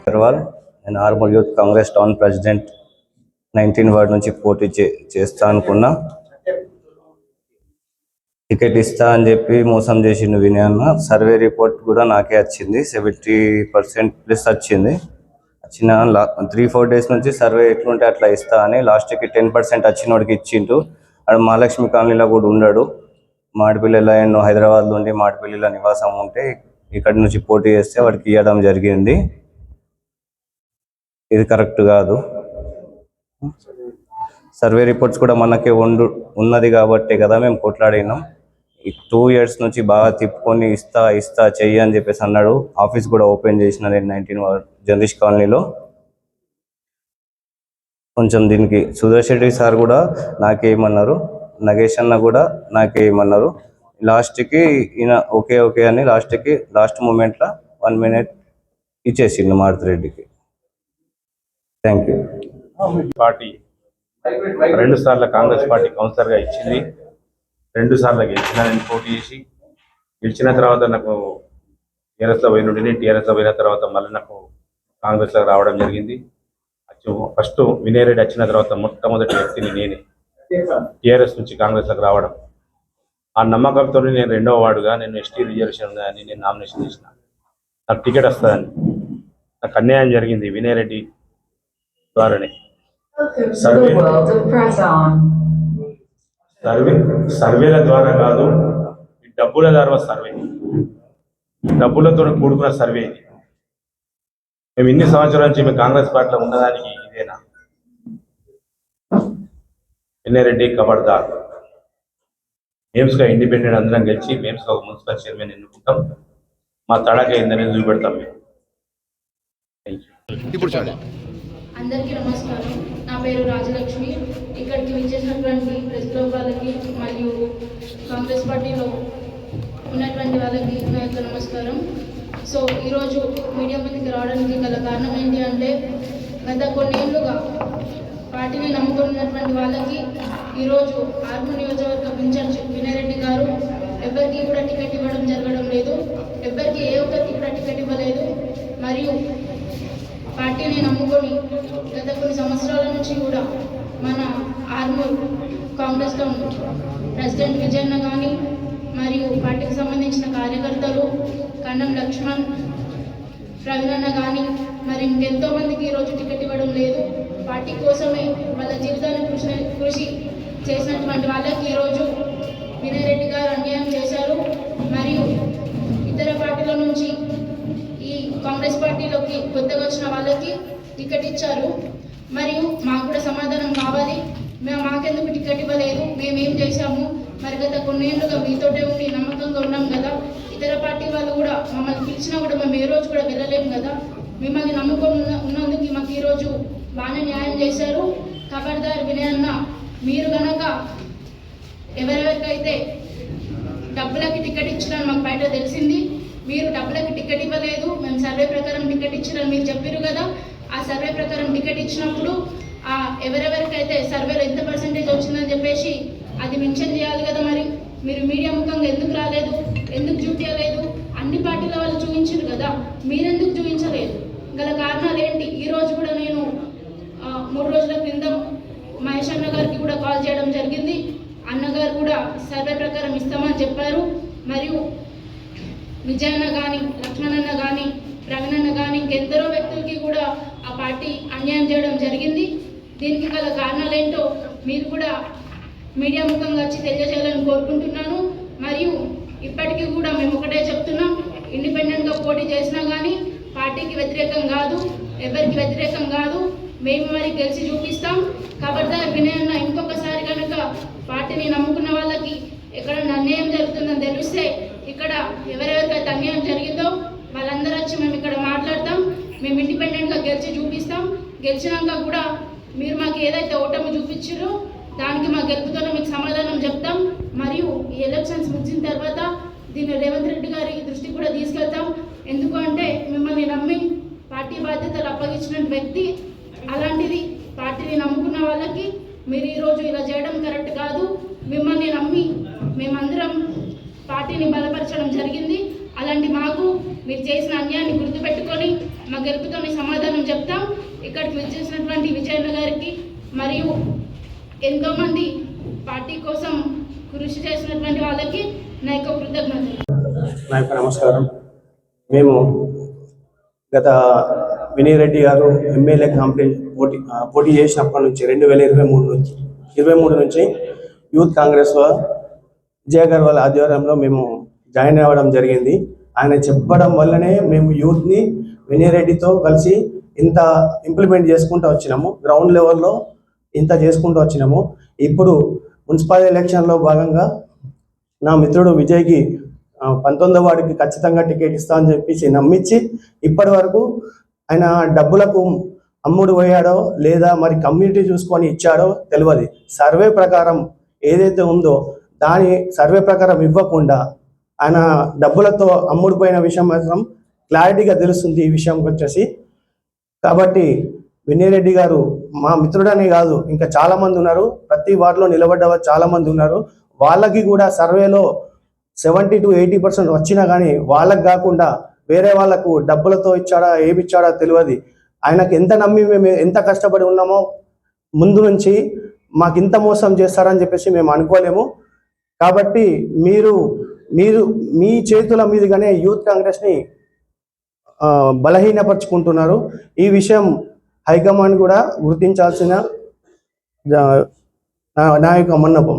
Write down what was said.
అగర్వాల్, నేను Armoor youth Congress town president 19 ward నుంచి పోటీ చేస్తా అనుకున్నా. టికెట్ ఇస్తా అని చెప్పి మోసం చేసిండు వినయ్ అన్న. సర్వే రిపోర్ట్ కూడా నాకే వచ్చింది, 70% ప్లస్ వచ్చింది. వచ్చిన 3-4 డేస్ నుంచి సర్వే ఎట్లుంటే అట్లా ఇస్తా అని లాస్ట్కి 10% వచ్చినోడికి ఇచ్చిండు. అక్కడ మహాలక్ష్మి కాలనీలో కూడా ఉన్నాడు. మాడిపల్లిలో హైదరాబాద్లో ఉండి మాడిపల్లిలో నివాసం ఉంటే ఇక్కడి నుంచి పోటీ చేస్తే వాడికి ఇవ్వడం జరిగింది. ఇది కరెక్ట్ కాదు. సర్వే రిపోర్ట్స్ కూడా మనకే ఉన్నది కాబట్టి కదా మేము కొట్లాడినాం. 2 years నుంచి బాగా తిప్పుకొని ఇస్తా చెయ్యి అని చెప్పేసి అన్నాడు. ఆఫీస్ కూడా ఓపెన్ చేసిన నేను 19 జర్నలిస్ట్ కాలనీలో. కొంచెం దీనికి సుదర్శెట్టి సార్ కూడా నాకేమన్నారు, నగేష్ అన్న కూడా నాకేమన్నారు. లాస్ట్కి ఈయన ఓకే అని లాస్ట్ మూమెంట్లో 1 minute ఇచ్చేసిండు మారుతిరెడ్డికి. Thank you. పార్టీ 2 సార్లు కాంగ్రెస్ పార్టీ కౌన్సిలర్గా ఇచ్చింది. 2 సార్లు గెలిచిన, నేను పోటీ చేసి గెలిచిన తర్వాత నాకు టీఆర్ఎస్లో పోయి నుండి టీఆర్ఎస్లో పోయిన తర్వాత మళ్ళీ నాకు కాంగ్రెస్లో రావడం జరిగింది. ఫస్ట్ వినయ్ రెడ్డి వచ్చిన తర్వాత మొట్టమొదటి వ్యక్తిని నేనే టీఆర్ఎస్ నుంచి కాంగ్రెస్లోకి రావడం. ఆ నమ్మకంతో నేను 2వ వార్డుగా నేను ఎస్టీ రిజర్వేషన్ అని నేను నామినేషన్ చేసిన. నాకు టికెట్ వస్తుందని. నాకు అన్యాయం జరిగింది వినయ్ రెడ్డి ద్వారానే. సర్వేల ద్వారా కాదు, డబ్బుల ద్వారా సర్వే, డబ్బులతో కూడుకున్న సర్వే ఇది. మేము ఇన్ని సంవత్సరాల నుంచి మేము కాంగ్రెస్ పార్టీలో ఉన్నదానికి ఇదేనా? వినయ్ రెడ్డి కబడ్దార్. మేమ్స్గా ఇండిపెండెంట్ అందరం గెలిచి మేమ్స్గా ఒక మున్సిపల్ చైర్మన్ ఎన్నుకుంటాం. మా తడక ఏందనేది చూపెడతాం మేము. అందరికీ నమస్కారం. నా పేరు రాజలక్ష్మి. ఇక్కడికి విచ్చేసినటువంటి ప్రెస్ వాళ్ళకి మరియు కాంగ్రెస్ పార్టీలో ఉన్నటువంటి వాళ్ళకి నా యొక్క నమస్కారం. సో ఈరోజు మీడియా ముందుకు రావడానికి గల కారణం ఏంటి అంటే, గత కొన్నేళ్లుగా పార్టీని నమ్ముకున్నటువంటి వాళ్ళకి ఈరోజు ఆర్మూర్ నియోజకవర్గం ఇన్ఛార్జ్ వినయ్ రెడ్డి గారు ఎవరికి కూడా టికెట్ ఇవ్వడం జరగడం లేదు. ఎవరికి ఏ ఒక్కరికి కూడా టికెట్ ఇవ్వలేదు. మరియు పార్టీని నమ్ముకొని గత కొన్ని సంవత్సరాల నుంచి కూడా మన ఆర్మూర్ కాంగ్రెస్ టౌన్ ప్రెసిడెంట్ విజయన్న కానీ మరియు పార్టీకి సంబంధించిన కార్యకర్తలు కన్నం లక్ష్మణ్, ప్రవీణన్న కానీ మరి ఇంకెంతో మందికి ఈరోజు టికెట్ ఇవ్వడం లేదు. పార్టీ కోసమే వాళ్ళ జీవితాన్ని కృషి చేసినటువంటి వాళ్ళకి ఈరోజు వినయ్ రెడ్డి గారు అన్యాయం చేశారు. మరియు ఇతర పార్టీల నుంచి ఈ కాంగ్రెస్ పార్టీలోకి కొత్తగా వచ్చిన వాళ్ళకి టికెట్ ఇచ్చారు. మరియు మాకు కూడా సమాధానం కావాలి. మాకెందుకు టికెట్ ఇవ్వలేదు, మేమేం చేశాము? మరి గత కొన్నేళ్లుగా మీతోటే ఉండి నమ్మకంగా ఉన్నాం కదా. ఇతర పార్టీ వాళ్ళు కూడా మమ్మల్ని పిలిచినా కూడా మేము ఏ రోజు కూడా వెళ్ళలేము కదా. మిమ్మల్ని నమ్ముకొని ఉన్నందుకు మాకు ఈరోజు బాగానే న్యాయం చేశారు. ఖబర్దార్ వినయ్ అన్న, మీరు కనుక ఎవరెవరికైతే డబ్బులకి టికెట్ ఇచ్చినారని మాకు బయట తెలిసింది. మీరు డబ్బులకి టికెట్ ఇవ్వలేదు, మేము సర్వే ప్రకారం టికెట్ ఇచ్చినారని మీరు చెప్పారు కదా. ఆ సర్వే ప్రకారం టికెట్ ఇచ్చినప్పుడు ఎవరెవరికైతే సర్వేలో ఎంత పర్సెంటేజ్ వచ్చిందని చెప్పేసి అది మెన్షన్ చేయాలి కదా. మరి మీరు మీడియా ముఖంగా ఎందుకు రాలేదు, ఎందుకు చూపించలేదు? అన్ని పార్టీల వాళ్ళు చూపించారు కదా, మీరెందుకు చూపించలేదు? గల కారణాలు ఏంటి? ఈరోజు కూడా నేను 3 రోజుల క్రితం మహేష్ అన్న గారికి కూడా కాల్ చేయడం జరిగింది. అన్నగారు కూడా సర్వే ప్రకారం ఇస్తామని చెప్పారు. మరియు విజయన్న కానీ, లక్ష్మణన్న కానీ, ప్రవీణన్న కానీ ఇంకెందరో వ్యక్తులకి కూడా ఆ పార్టీ అన్యాయం చేయడం జరిగింది. దీనికి గల కారణాలు ఏంటో మీరు కూడా మీడియా ముఖంగా వచ్చి తెలియజేయాలని కోరుకుంటున్నాను. మరియు ఇప్పటికీ కూడా మేము ఒకటే చెప్తున్నాం, ఇండిపెండెంట్గా పోటీ చేసినా కానీ పార్టీకి వ్యతిరేకం కాదు, ఎవరికి వ్యతిరేకం కాదు. మేము మరి గెలిచి చూపిస్తాం. కాబట్టి వినయ్ అన్న ఇంకొకసారి కనుక పార్టీని నమ్ముకున్న వాళ్ళకి ఎక్కడన్నా అన్యాయం జరుగుతుందని తెలిస్తే, ఇక్కడ ఎవరెవరికైతే అన్యాయం జరిగిందో వాళ్ళందరూ వచ్చి మేము ఇక్కడ మాట్లాడతాం. మేము ఇండిపెండెంట్గా గెలిచి చూపిస్తాం. గెలిచినాక కూడా మీరు మాకు ఏదైతే ఓటమి చూపించారో దానికి మా గెలుపుతోనే మీకు సమాధానం చెప్తాం. మరియు ఈ ఎలక్షన్స్ ముగిసిన తర్వాత దీన్ని రేవంత్ రెడ్డి గారి దృష్టికి కూడా తీసుకెళ్తాం. ఎందుకు అంటే మిమ్మల్ని నమ్మి పార్టీ బాధ్యతలు అప్పగించిన వ్యక్తి. అలాంటిది పార్టీని నమ్ముకున్న వాళ్ళకి మీరు ఈరోజు ఇలా చేయడం కరెక్ట్ కాదు. మిమ్మల్ని నమ్మి మేమందరం పార్టీని బలపరచడం జరిగింది. అలాంటి మాకు మీరు చేసిన అన్యాయాన్ని గుర్తుపెట్టుకొని మా గెలుపుతో మీ సమాధానం చెప్తాం. ఇక్కడికి విచ్చేసినటువంటి విజయన్న గారికి మరియు ఎంతోమంది పార్టీ కోసం కృషి చేసినటువంటి వాళ్ళకి నా యొక్క కృతజ్ఞతలు. నా యొక్క నమస్కారం. మేము గత వినయ్ రెడ్డి గారు ఎమ్మెల్యే కాంపెయిన్ పోటీ చేసినప్పటి నుంచి 2023 నుంచి యూత్ కాంగ్రెస్ విజయ్ గారి వాళ్ళ ఆధ్వర్యంలో మేము జాయిన్ అవ్వడం జరిగింది. ఆయన చెప్పడం వల్లనే మేము యూత్ని వినయ్ రెడ్డితో కలిసి ఇంత ఇంప్లిమెంట్ చేసుకుంటూ వచ్చినాము. గ్రౌండ్ లెవెల్లో ఇంత చేసుకుంటూ వచ్చినాము. ఇప్పుడు మున్సిపల్ ఎలక్షన్లో భాగంగా నా మిత్రుడు విజయ్కి 19వ వార్డుకి ఖచ్చితంగా టికెట్ ఇస్తా అని చెప్పేసి నమ్మించి ఇప్పటి వరకు ఆయన డబ్బులకు అమ్ముడు పోయాడో లేదా మరి కమ్యూనిటీ చూసుకొని ఇచ్చాడో తెలియదు. సర్వే ప్రకారం ఏదైతే ఉందో దాని సర్వే ప్రకారం ఇవ్వకుండా ఆయన డబ్బులతో అమ్ముడుపోయిన విషయం మాత్రం క్లారిటీగా తెలుస్తుంది ఈ విషయంకి వచ్చేసి. కాబట్టి వినయ్ రెడ్డి గారు మా మిత్రుడనే కాదు, ఇంకా చాలామంది ఉన్నారు, ప్రతి వార్డులో నిలబడ్డవారు చాలామంది ఉన్నారు. వాళ్ళకి కూడా సర్వేలో 70 to 80% వచ్చినా కానీ వాళ్ళకి కాకుండా వేరే వాళ్ళకు డబ్బులతో ఇచ్చాడా ఏమి ఇచ్చాడా తెలియదు. ఆయనకు ఎంత నమ్మి మేము ఎంత కష్టపడి ఉన్నామో ముందు నుంచి మాకు ఇంత మోసం చేస్తారని చెప్పేసి మేము అనుకోలేము. కాబట్టి మీరు మీ చేతుల మీదుగానే యూత్ కాంగ్రెస్ని బలహీనపరుచుకుంటున్నారు. ఈ విషయం హైకమాండ్ కూడా గుర్తించాల్సిన నా యొక్క మన్నపం.